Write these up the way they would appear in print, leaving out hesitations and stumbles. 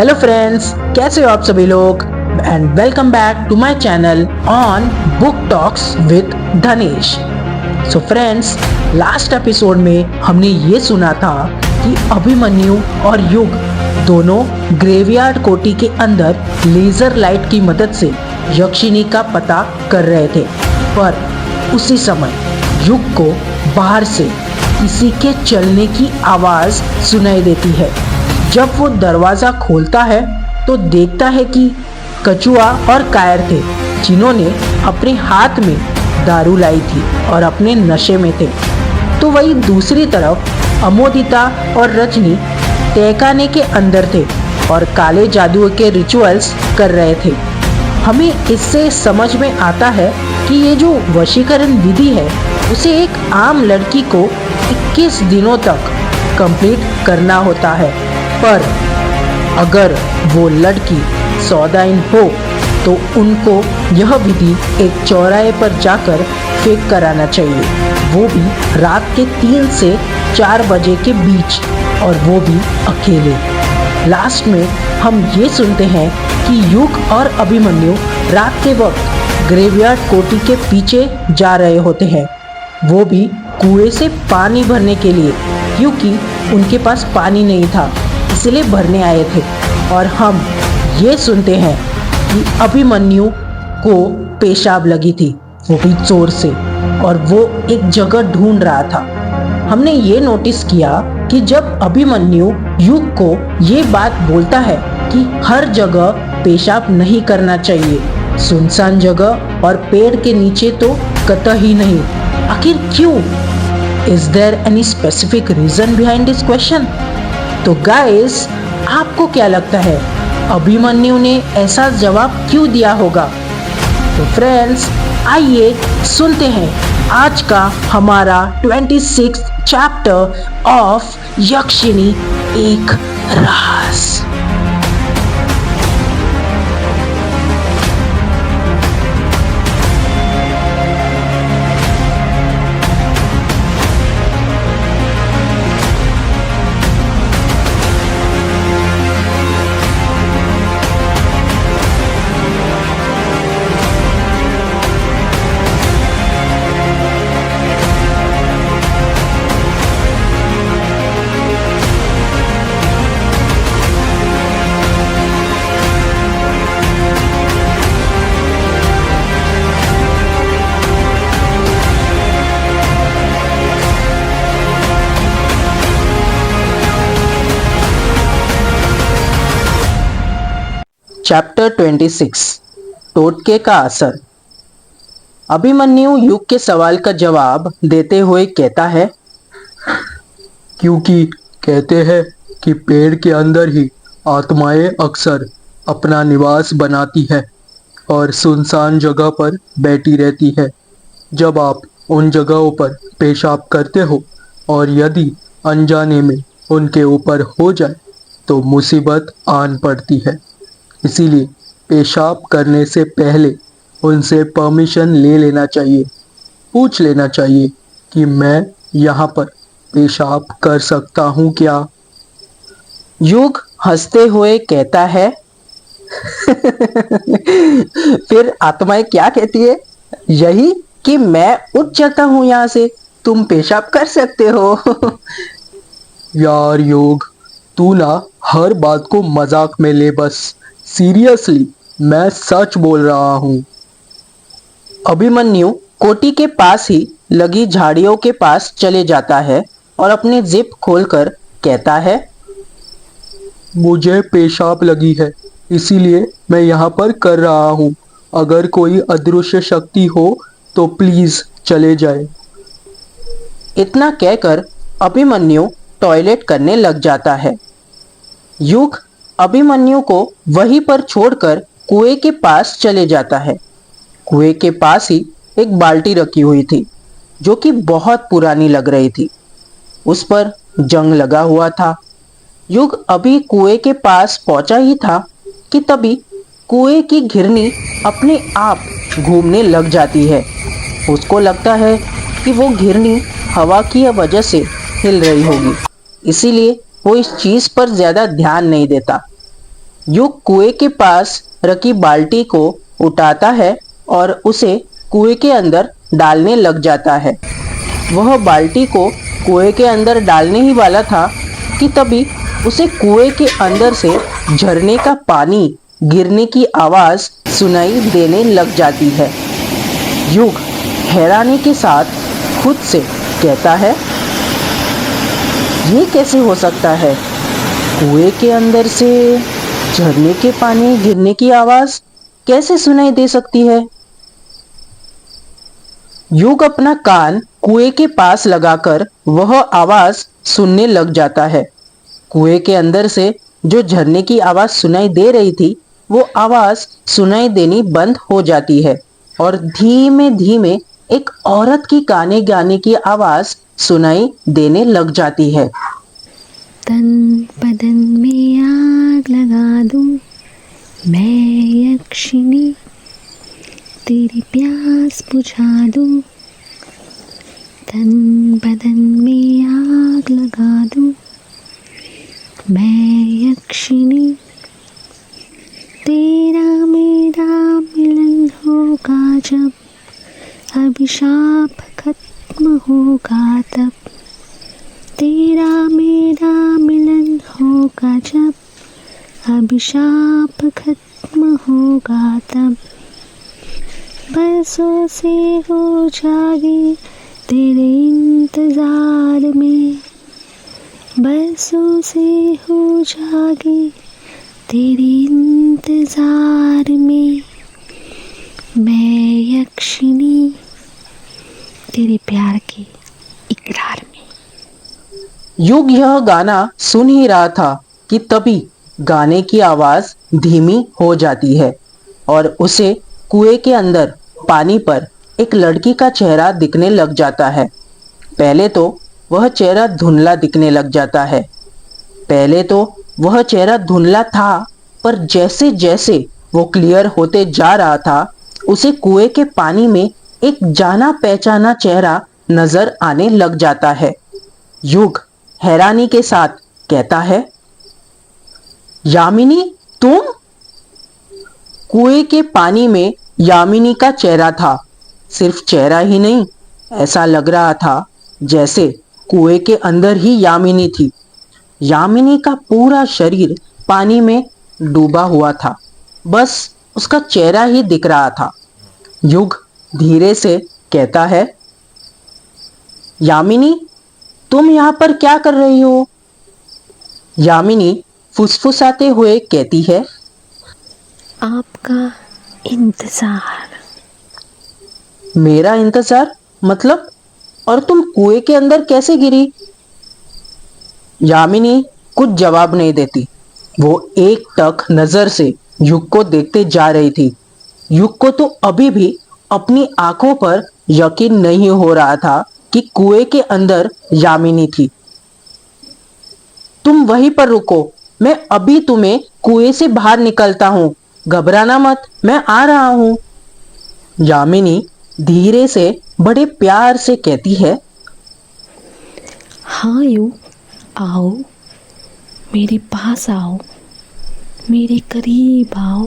Hello friends, कैसे हो आप सभी लोग and welcome back to my channel on book talks with Dhanesh. So friends, last episode में हमने ये सुना था कि अभिमन्यु और युग दोनों ग्रेवयार्ड कोठी के अंदर लेजर लाइट की मदद से यक्षिनी का पता कर रहे थे, पर उसी समय युग को बाहर से किसी के चलने की आवाज सुनाई देती है। जब वो दरवाजा खोलता है तो देखता है कि कछुआ और कायर थे, जिन्होंने अपने हाथ में दारू लाई थी और अपने नशे में थे। तो वही दूसरी तरफ अमोदिता और रजनी तहखाने के अंदर थे और काले जादू के रिचुअल्स कर रहे थे। हमें इससे समझ में आता है कि ये जो वशीकरण विधि है उसे एक आम लड़की को 21 दिनों तक कंप्लीट करना होता है, पर अगर वो लड़की सौदाइन हो तो उनको यह विधि एक चौराहे पर जाकर फेंक कराना चाहिए, वो भी रात के 3 से 4 बजे के बीच, और वो भी अकेले। लास्ट में हम ये सुनते हैं कि युग और अभिमन्यु रात के वक्त ग्रेवयार्ड कोठी के पीछे जा रहे होते हैं, वो भी कुएं से पानी भरने के लिए, क्योंकि उनके पास पानी नहीं था इसलिए भरने आए थे। और हम ये सुनते हैं कि अभिमन्यु को पेशाब लगी थी, वो भी जोर से, और वो एक जगह ढूंढ रहा था। हमने ये नोटिस किया कि जब अभिमन्यु युग को ये बात बोलता है कि हर जगह पेशाब नहीं करना चाहिए, सुनसान जगह और पेड़ के नीचे तो कतई नहीं, आखिर क्यों? Is there any specific reason behind this question? तो गाइस, आपको क्या लगता है अभिमन्यु ने ऐसा जवाब क्यों दिया होगा? तो फ्रेंड्स, आइए सुनते हैं आज का हमारा 26 चैप्टर ऑफ यक्षिनी एक राज। चैप्टर 26 टोटके का असर। अभिमन्यु युग के सवाल का जवाब देते हुए कहता है, क्योंकि कहते हैं कि पेड़ के अंदर ही आत्माएं अक्सर अपना निवास बनाती है और सुनसान जगह पर बैठी रहती है। जब आप उन जगहों पर पेशाब करते हो और यदि अनजाने में उनके ऊपर हो जाए तो मुसीबत आन पड़ती है। इसीलिए पेशाब करने से पहले उनसे परमिशन ले लेना चाहिए, पूछ लेना चाहिए कि मैं यहाँ पर पेशाब कर सकता हूँ क्या? युग हंसते हुए कहता है फिर आत्माएं क्या कहती है? यही कि मैं उठ जाता हूँ यहाँ से, तुम पेशाब कर सकते हो। यार योग, तू ना हर बात को मजाक में ले, बस सीरियसली मैं सच बोल रहा हूँ। अभिमन्यु कोठी के पास ही लगी झाड़ियों के पास चले जाता है और अपनी जिप खोलकर कहता है, मुझे पेशाब लगी है, इसीलिए मैं यहाँ पर कर रहा हूँ। अगर कोई अदृश्य शक्ति हो तो प्लीज चले जाए। इतना कहकर अभिमन्यु टॉयलेट करने लग जाता है। युग अभिमन्यु को वहीं पर छोड़कर कुएं के पास चले जाता है। कुएं के पास ही एक बाल्टी रखी हुई थी, जो कि बहुत पुरानी लग रही थी। उस पर जंग लगा हुआ था। युग अभी कुएं के पास पहुंचा ही था कि तभी कुएं की घिरनी अपने आप घूमने लग जाती है। उसको लगता है कि वो घिरनी हवा की वजह से हिल रही होगी, इसीलिए वो इस चीज पर ज्यादा ध्यान नहीं देता। युग कुएं के पास रखी बाल्टी को उठाता है और उसे कुएं के अंदर डालने लग जाता है। वह बाल्टी को कुएं के अंदर डालने ही वाला था कि तभी उसे कुएं के अंदर से झरने का पानी गिरने की आवाज सुनाई देने लग जाती है। युग हैरानी के साथ खुद से कहता है, ये कैसे हो सकता है? कुएं के अंदर से झरने के पानी गिरने की आवाज कैसे सुनाई दे सकती है? युग अपना कान कुएं के पास लगाकर वह आवाज सुनने लग जाता है। कुएं के अंदर से जो झरने की आवाज सुनाई दे रही थी, वो आवाज सुनाई देनी बंद हो जाती है और धीमे धीमे एक औरत की गाने गाने की आवाज सुनाई देने लग जाती है। तन बदन में आग लगा दूं मैं यक्षिणी, तेरी प्यास बुझा दूं। तन बदन में आग लगा दूं मैं यक्षिणी, तेरा मेरा मिलन होगा जब, अभिशाप खत्म होगा तब। तेरा मेरा मिलन होगा जब, अभिशाप खत्म होगा तब। बरसों से हो जागी तेरे इंतजार में, बरसों से हो जागी तेरे इंतजार में। मैं यक्षिणी, तेरे प्यार के इकरार में। युग यह गाना सुन ही रहा था कि तभी गाने की आवाज धीमी हो जाती है और उसे कुएं के अंदर पानी पर एक लड़की का चेहरा दिखने लग जाता है। पहले तो वह चेहरा धुंधला दिखने लग जाता है। पहले तो वह चेहरा धुंधला था, पर जैसे जैसे वो क्लियर होते जा रहा था, उसे कुएं के पानी में एक जाना पहचाना चेहरा नजर आने लग जाता है। युग हैरानी के साथ कहता है, यामिनी तुम? कुएं के पानी में यामिनी का चेहरा था। सिर्फ चेहरा ही नहीं, ऐसा लग रहा था जैसे कुएं के अंदर ही यामिनी थी। यामिनी का पूरा शरीर पानी में डूबा हुआ था, बस उसका चेहरा ही दिख रहा था। युग धीरे से कहता है, यामिनी तुम यहाँ पर क्या कर रही हो? यामिनी फुसफुसाते हुए कहती है, आपका इंतजार। मेरा इंतजार मतलब? और तुम कुएं के अंदर कैसे गिरी? यामिनी कुछ जवाब नहीं देती। वो एक टक नजर से युग को देखते जा रही थी। युग को तो अभी भी अपनी आंखों पर यकीन नहीं हो रहा था कि कुएं के अंदर यामिनी थी। तुम वहीं पर रुको, मैं अभी तुम्हें कुएं से बाहर निकलता हूं, घबराना मत, मैं आ रहा हूं। यामिनी धीरे से बड़े प्यार से कहती है, हाँ युग, आओ, मेरे पास आओ, मेरे करीब आओ।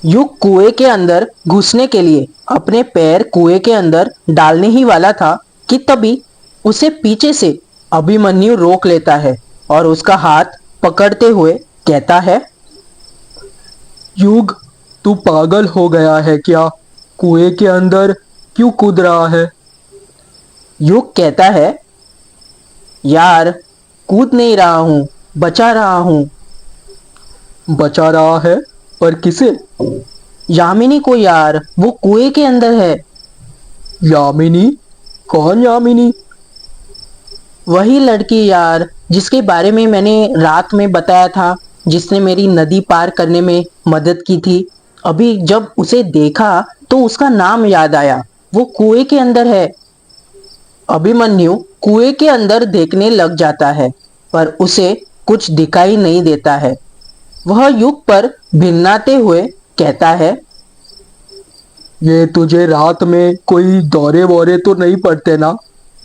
युग कुएं के अंदर घुसने के लिए अपने पैर कुएं के अंदर डालने ही वाला था कि तभी उसे पीछे से अभिमन्यु रोक लेता है और उसका हाथ पकड़ते हुए कहता है, युग, तू पागल हो गया है क्या? कुएं के अंदर क्यों कूद रहा है? युग कहता है, यार कूद नहीं रहा हूं, बचा रहा हूं। बचा रहा है? पर किसे? यामिनी को यार, वो कुएं के अंदर है। यामिनी? कौन यामिनी? वही लड़की यार, जिसके बारे में मैंने रात में बताया था, जिसने मेरी नदी पार करने में मदद की थी। अभी जब उसे देखा तो उसका नाम याद आया, वो कुएं के अंदर है। अभिमन्यु कुएं के अंदर देखने लग जाता है, पर उसे कुछ दिखाई नहीं देता है। वह युग पर भिन्नाते हुए कहता है, ये तुझे रात में कोई दौरे वौरे तो नहीं पड़ते ना?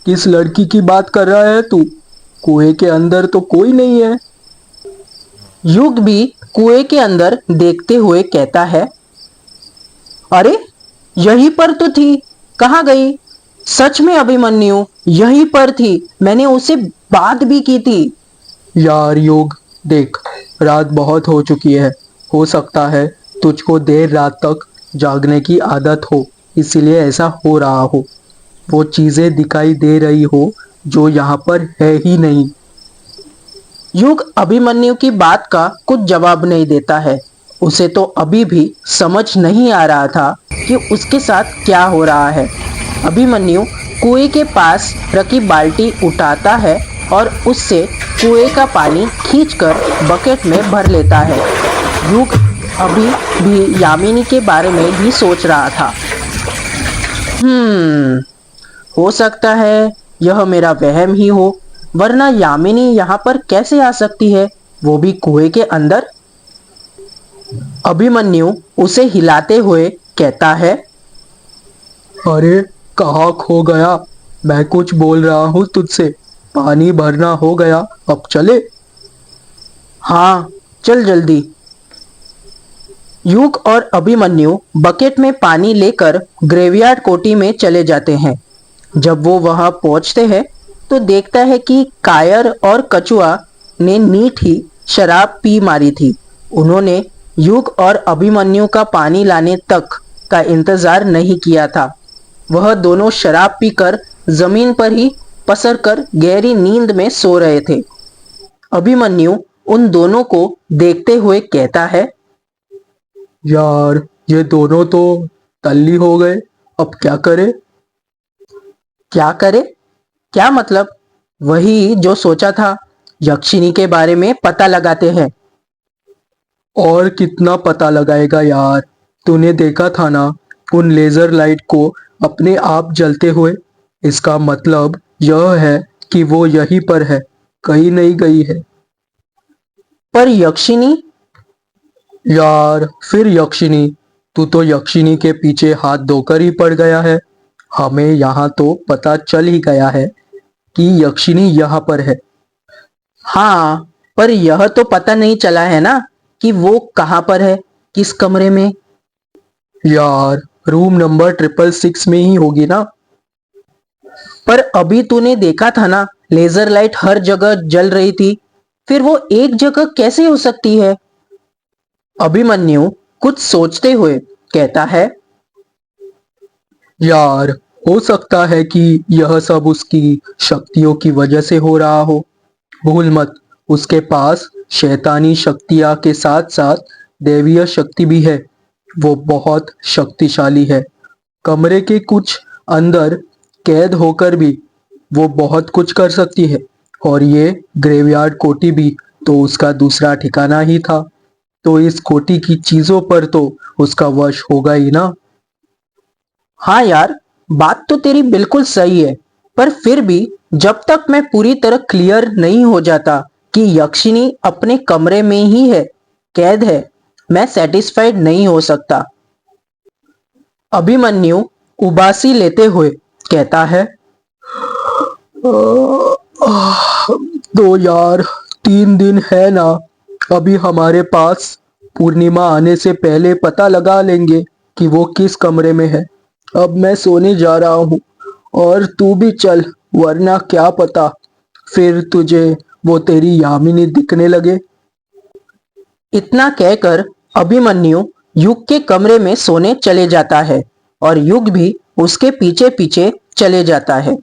किस लड़की की बात कर रहा है तू? कुएं के अंदर तो कोई नहीं है। युग भी कुएं के अंदर देखते हुए कहता है, अरे यहीं पर तो थी, कहाँ गई? सच में अभिमन्यु यहीं पर थी, मैंने उसे बात भी की थी। यार युग, देख, रात बहुत हो चुकी है। हो सकता है तुझको देर रात तक जागने की आदत हो, इसीलिए ऐसा हो रहा हो। वो चीजें दिखाई दे रही हो जो यहाँ पर है ही नहीं। युग अभिमन्यु की बात का कुछ जवाब नहीं देता है। उसे तो अभी भी समझ नहीं आ रहा था कि उसके साथ क्या हो रहा है। अभिमन्यु कुएं के पास रखी बाल्टी उठाता है और उससे कुएं का पानी खींचकर बकेट में भर लेता है। युग अभी भी यामिनी के बारे में ही सोच रहा था। हो सकता है यह मेरा वहम ही हो, वरना यामिनी यहाँ पर कैसे आ सकती है, वो भी कुएं के अंदर। अभिमन्यु उसे हिलाते हुए कहता है, अरे कहाँ खो गया? मैं कुछ बोल रहा हूँ तुझसे। पानी भरना हो गया, अब चले। हाँ चल जल्दी। युग और अभिमन्यु बकेट में पानी लेकर ग्रेवयार्ड कोठी में चले जाते हैं। जब वो वहां पहुंचते हैं तो देखता है कि कायर और कछुआ ने नीट ही शराब पी मारी थी। उन्होंने युग और अभिमन्यु का पानी लाने तक का इंतजार नहीं किया था। वह दोनों शराब पीकर जमीन पर ही पसर कर गहरी नींद में सो रहे थे। अभिमन्यु उन दोनों को देखते हुए कहता है, यार ये दोनों तो टल्ली हो गए, अब क्या करे? क्या करे? क्या मतलब? वही जो सोचा था, यक्षिनी के बारे में पता लगाते हैं। और कितना पता लगाएगा यार? तूने देखा था ना उन लेजर लाइट को अपने आप जलते हुए। इसका मतलब यह है कि वो यहीं पर है, कहीं नहीं गई है। पर यक्षिनी? यार फिर यक्षिनी? तू तो यक्षिनी के पीछे हाथ धोकर ही पड़ गया है। हमें यहाँ तो पता चल ही गया है कि यक्षिनी यहाँ पर है। हाँ, पर यह तो पता नहीं चला है ना कि वो कहाँ पर है, किस कमरे में। यार रूम नंबर 666 में ही होगी ना। पर अभी तूने देखा था ना, लेजर लाइट हर जगह जल रही थी, फिर वो एक जगह कैसे हो सकती है? अभिमन्यु कुछ सोचते हुए कहता है, यार हो सकता है कि यह सब उसकी शक्तियों की वजह से हो रहा हो। भूल मत, उसके पास शैतानी शक्तियां के साथ साथ दैवीय शक्ति भी है। वो बहुत शक्तिशाली है। कमरे के कुछ अंदर कैद होकर भी वो बहुत कुछ कर सकती है। और ये ग्रेवयार्ड कोठी भी तो उसका दूसरा ठिकाना ही था। तो इस कोठी की चीजों पर तो उसका वश होगा ही ना। हाँ यार, बात तो तेरी बिल्कुल सही है, पर फिर भी जब तक मैं पूरी तरह क्लियर नहीं हो जाता कि यक्षिनी अपने कमरे में ही है, कैद है, मैं सेटिस्फाइड नहीं हो सकता। अभिमन्यु उबासी लेते हुए कहता है, तो यार 3 दिन है ना, अभी हमारे पास। पूर्णिमा आने से पहले पता लगा लेंगे कि वो किस कमरे में है। अब मैं सोने जा रहा हूँ और तू भी चल, वरना क्या पता फिर तुझे वो तेरी यामिनी दिखने लगे। इतना कहकर अभिमन्यु युग के कमरे में सोने चले जाता है और युग भी उसके पीछे पीछे चले जाता है।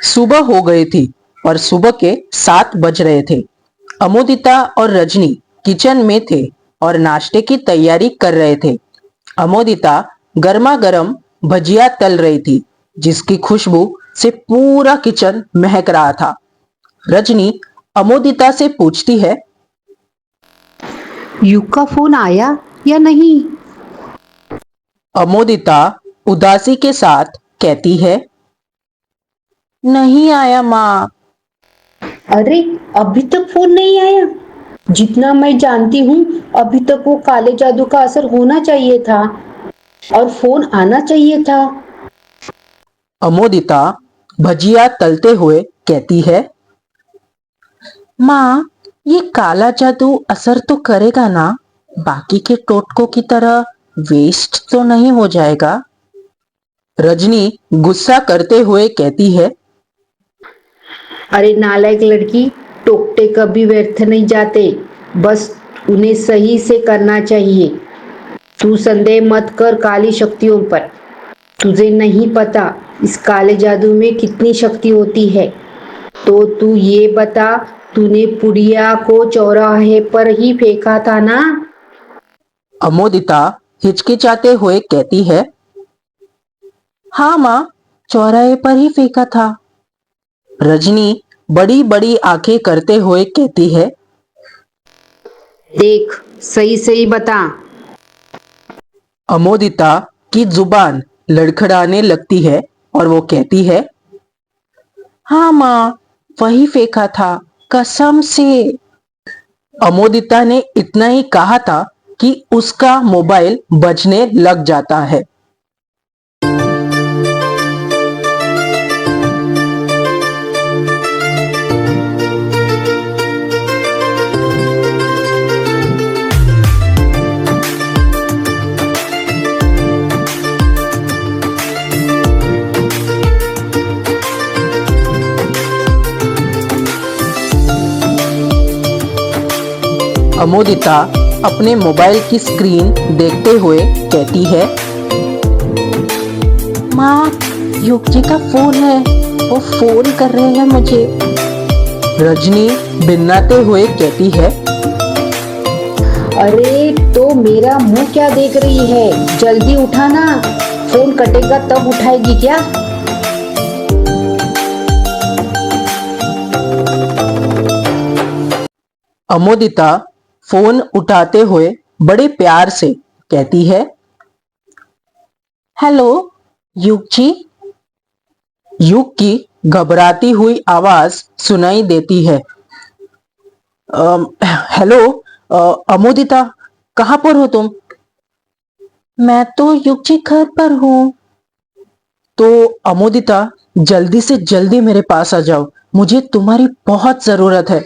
सुबह हो गई थी और सुबह के 7 बज रहे थे। अमोदिता और रजनी किचन में थे और नाश्ते की तैयारी कर रहे थे। अमोदिता गर्मा गर्म भजिया तल रही थी, जिसकी खुशबू से पूरा किचन महक रहा था। रजनी अमोदिता से पूछती है। युग का फोन आया या नहीं? अमोदिता उदासी के साथ कहती है, नहीं आया माँ। अरे, अभी तक फोन नहीं आया? जितना मैं जानती हूँ अभी तक वो काले जादू का असर होना चाहिए था और फोन आना चाहिए था। अमोदिता भजिया तलते हुए कहती है, माँ, ये काला जादू असर तो करेगा ना? बाकी के टोटकों की तरह वेस्ट तो नहीं हो जाएगा? रजनी गुस्सा करते हुए कहती है। अरे नालायक लड़की, टोकते कभी व्यर्थ नहीं जाते, बस उन्हें सही से करना चाहिए। तू संदेह मत कर काली शक्तियों पर। तुझे नहीं पता इस काले जादू में कितनी शक्ति होती है। तो तू ये बता, तूने पुड़िया को चौराहे पर ही फेंका था ना? अमोदिता हिचकिचाते हुए कहती है, हाँ माँ, चौराहे पर ही फेंका था। रजनी बड़ी बड़ी आंखें करते हुए कहती है, देख, सही सही बता। अमोदिता की जुबान लड़खड़ाने लगती है और वो कहती है, हाँ माँ, वही फेंका था, कसम से। अमोदिता ने इतना ही कहा था कि उसका मोबाइल बजने लग जाता है। अमोदिता अपने मोबाइल की स्क्रीन देखते हुए कहती है, माँ, युग जी का फोन है, वो फोन कर रहे हैं मुझे। रजनी बिन्नाते हुए कहती है, अरे तो मेरा मुंह क्या देख रही है? जल्दी उठाना, फोन कटेगा तब उठाएगी क्या? अमोदिता फोन उठाते हुए बड़े प्यार से कहती है, हेलो युग जी। युग की घबराती हुई आवाज सुनाई देती है। हेलो अमोदिता, कहाँ पर हो तुम? मैं तो युग जी घर पर हूँ। तो अमोदिता, जल्दी से जल्दी मेरे पास आ जाओ, मुझे तुम्हारी बहुत जरूरत है।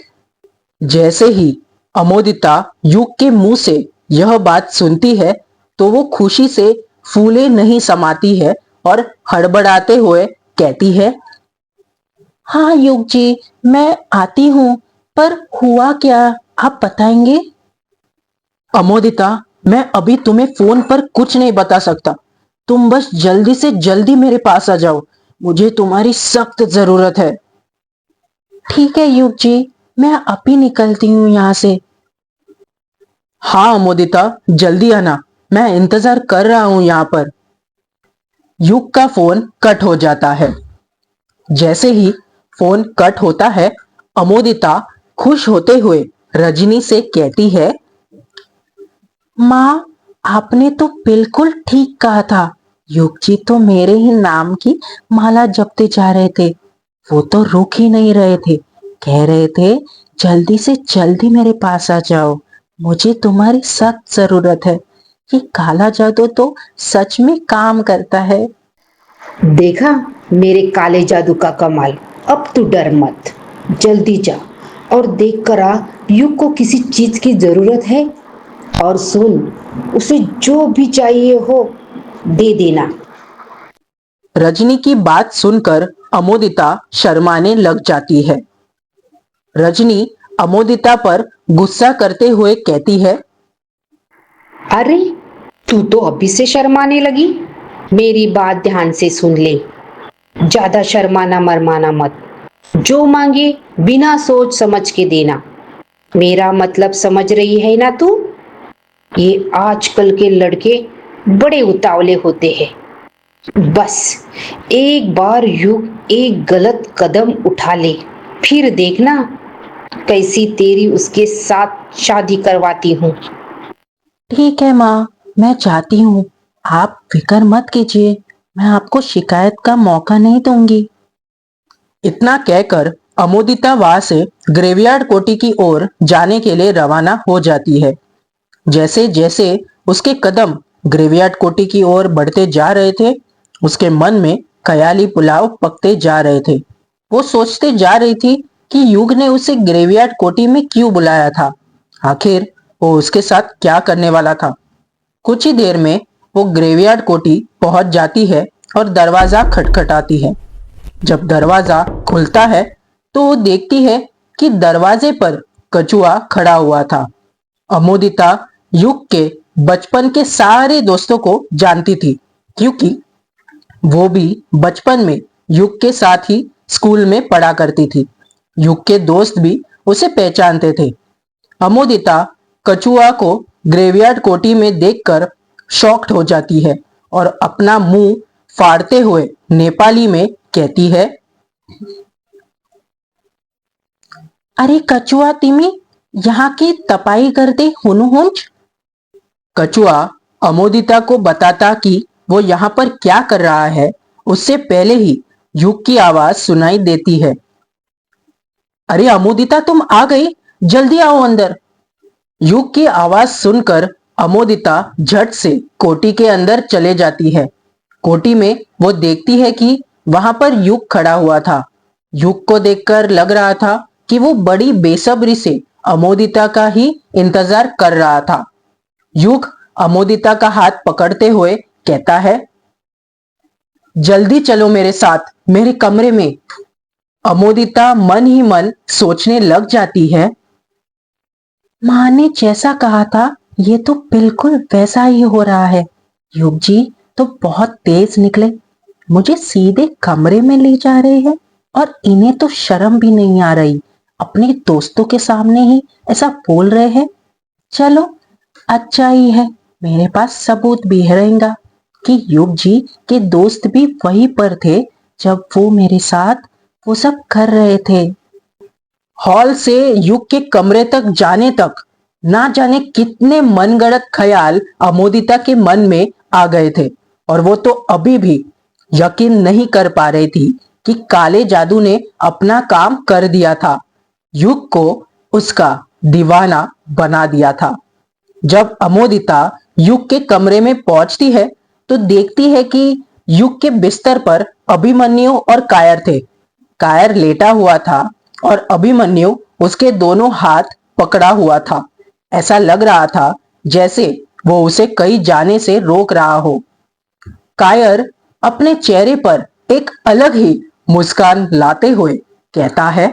जैसे ही अमोदिता युग के मुंह से यह बात सुनती है तो वो खुशी से फूले नहीं समाती है और हड़बड़ाते हुए कहती है, हाँ युग जी, मैं आती हूँ, पर हुआ क्या, आप बताएंगे? अमोदिता, मैं अभी तुम्हें फोन पर कुछ नहीं बता सकता। तुम बस जल्दी से जल्दी मेरे पास आ जाओ, मुझे तुम्हारी सख्त जरूरत है। ठीक है युग जी, मैं अभी निकलती हूँ यहाँ से। हाँ अमोदिता, जल्दी आना, मैं इंतजार कर रहा हूं यहाँ पर। युग का फोन कट हो जाता है। जैसे ही फोन कट होता है, अमोदिता खुश होते हुए रजनी से कहती है, माँ, आपने तो बिल्कुल ठीक कहा था। युग जी तो मेरे ही नाम की माला जपते जा रहे थे। वो तो रुक ही नहीं रहे थे, कह रहे थे जल्दी से जल्दी मेरे पास आ जाओ, मुझे तुम्हारी सख्त जरूरत है। ये काला जादू तो सच में काम करता है। देखा मेरे काले जादू का कमाल। अब तू डर मत, जल्दी जा और देख कर आ युग को किसी चीज की जरूरत है, और सुन, उसे जो भी चाहिए हो दे देना। रजनी की बात सुनकर अमोदिता शर्माने लग जाती है। रजनी अमोदिता पर गुस्सा करते हुए कहती है, अरे, तू तो अभी से शर्माने लगी। मेरी बात ध्यान से सुन ले, ज्यादा शर्माना मरमाना मत। जो मांगे बिना सोच समझ के देना। मेरा मतलब समझ रही है ना तू? ये आजकल के लड़के बड़े उतावले होते हैं। बस एक बार युग एक गलत कदम उठा ले, फिर देखना कैसी तेरी उसके साथ शादी करवाती हूँ। ठीक है माँ, मैं चाहती हूँ। आप फिक्र मत कीजिए, मैं आपको शिकायत का मौका नहीं दूंगी। इतना कहकर अमोदिता वहां से ग्रेवयार्ड कोठी की ओर जाने के लिए रवाना हो जाती है। जैसे जैसे उसके कदम ग्रेवयार्ड कोठी की ओर बढ़ते जा रहे थे, उसके मन में ख्याली पुलाव पकते जा रहे थे। वो सोचते जा रही थी कि युग ने उसे ग्रेवयार्ड कोठी में क्यों बुलाया था। आखिर वो उसके साथ क्या करने वाला था। कुछ ही देर में वो ग्रेवयार्ड कोठी पहुंच जाती है और दरवाजा खटखटाती है। जब दरवाजा खुलता है तो वो देखती है कि दरवाजे पर कछुआ खड़ा हुआ था। अमोदिता युग के बचपन के सारे दोस्तों को जानती थी, क्योंकि वो भी बचपन में युग के साथ ही स्कूल में पढ़ा करती थी। युग के दोस्त भी उसे पहचानते थे। अमोदिता कछुआ को ग्रेवयार्ड कोठी में देखकर शॉक्ड हो जाती है और अपना मुंह फाड़ते हुए नेपाली में कहती है, अरे कछुआ तिमी यहाँ की तपाई करते हुनुहुंच। कछुआ अमोदिता को बताता कि वो यहाँ पर क्या कर रहा है, उससे पहले ही युग की आवाज सुनाई देती है। अरे अमोदिता, तुम आ गई, जल्दी आओ अंदर। युग की आवाज सुनकर अमोदिता झट से कोठी के अंदर चले जाती है। कोठी में वो देखती है कि वहां पर युग खड़ा हुआ था। युग को देखकर लग रहा था कि वो बड़ी बेसब्री से अमोदिता का ही इंतजार कर रहा था। युग अमोदिता का हाथ पकड़ते हुए कहता है, जल्दी चलो मेरे साथ मेरे कमरे में। अमोदिता मन ही मन सोचने लग जाती है, माँ ने जैसा कहा था ये तो बिल्कुल वैसा ही हो रहा है। युग जी तो बहुत तेज निकले, मुझे सीधे कमरे में ले जा रहे हैं और इन्हें तो शर्म भी नहीं आ रही, अपने दोस्तों के सामने ही ऐसा बोल रहे हैं। चलो अच्छा ही है, मेरे पास सबूत भी रहेगा कि युग जी के दोस्त भी वहीं पर थे जब वो मेरे साथ वो सब कर रहे थे। हॉल से युग के कमरे तक जाने तक ना जाने कितने मनगढ़ंत ख्याल अमोदिता के मन में आ गए थे, और वो तो अभी भी यकीन नहीं कर पा रही थी कि काले जादू ने अपना काम कर दिया था, युग को उसका दीवाना बना दिया था। जब अमोदिता युग के कमरे में पहुंचती है तो देखती है कि युग के बिस्तर पर अभिमन्यु और कायर थे। कायर लेटा हुआ था और अभिमन्यु उसके दोनों हाथ पकड़ा हुआ था। ऐसा लग रहा था जैसे वो उसे कहीं जाने से रोक रहा हो। कायर अपने चेहरे पर एक अलग ही मुस्कान लाते हुए कहता है,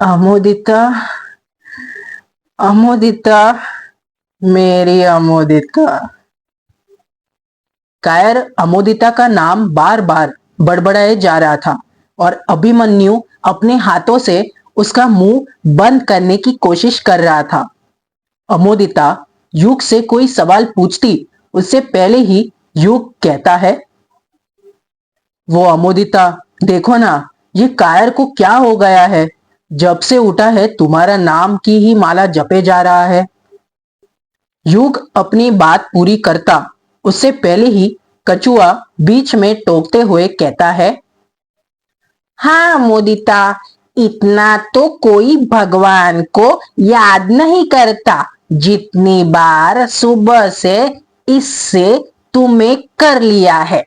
अमोदिता, अमोदिता, मेरी अमोदिता। कायर अमोदिता का नाम बार बार बड़बड़ाए जा रहा था और अभिमन्यु अपने हाथों से उसका मुंह बंद करने की कोशिश कर रहा था। अमोदिता युग से कोई सवाल पूछती उससे पहले ही युग कहता है, वो अमोदिता देखो ना, ये कायर को क्या हो गया है, जब से उठा है तुम्हारा नाम की ही माला जपे जा रहा है। युग अपनी बात पूरी करता उससे पहले ही कछुआ बीच में टोकते हुए कहता है, हाँ मोदिता, इतना तो कोई भगवान को याद नहीं करता जितनी बार सुबह से इससे तुम्हें कर लिया है।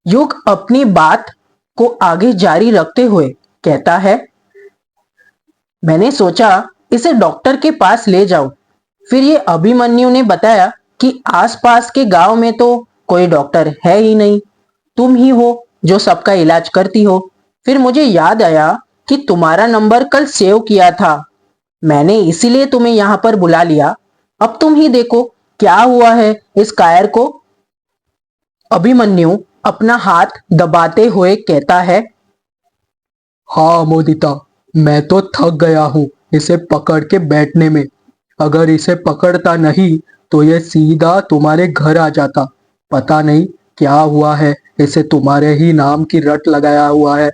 युग अपनी बात को आगे जारी रखते हुए कहता है, मैंने सोचा इसे डॉक्टर के पास ले जाऊं, फिर ये अभिमन्यु ने बताया कि आसपास के गांव में तो कोई डॉक्टर है ही नहीं, तुम ही हो जो सबका इलाज करती हो। फिर मुझे याद आया कि तुम्हारा नंबर कल सेव किया था, मैंने इसीलिए तुम्हें यहां पर बुला लिया। अब तुम ही देखो क्या हुआ है इस कायर को। अभिमन्यु अपना हाथ दबाते हुए कहता है, हाँ अमोदिता, मैं तो थक गया हूँ इसे पकड़ के बैठने में। अगर इसे पकड़ता नहीं तो ये सीधा तुम्हारे घर आ जाता। पता नहीं क्या हुआ है, इसे तुम्हारे ही नाम की रट लगाया हुआ है।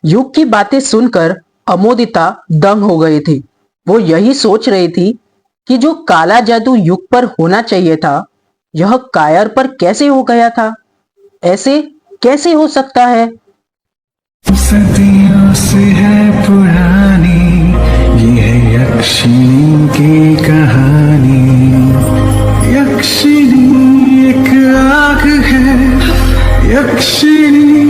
युग की बातें सुनकर अमोदिता दंग हो गई थी। वो यही सोच रही थी कि जो काला जादू युग पर होना चाहिए था, यह कायर पर कैसे हो गया था। ऐसे कैसे हो सकता है? सदियों से है पुरानी ये है यक्षिणी की कहानी। यक्षिणी एक आग है, यक्षिणी